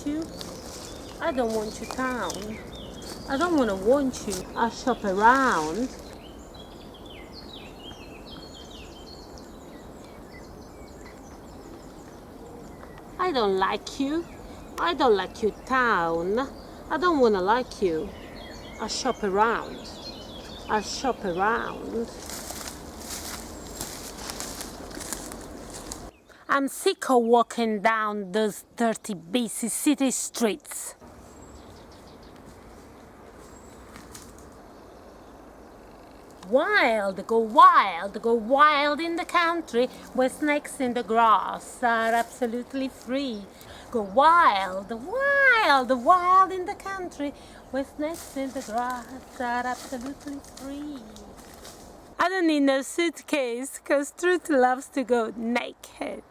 you. I don't want you town. I don't want you. I shop around. I don't like you. I don't like you town. I don't wanna like you. I shop around. I shop around. I'm sick of walking down those dirty, busy city streets. Wild, go wild in the country where snakes in the grass are absolutely free. Go wild, wild in the country where snakes in the grass are absolutely free. I don't need no suitcase, 'cause truth loves to go naked.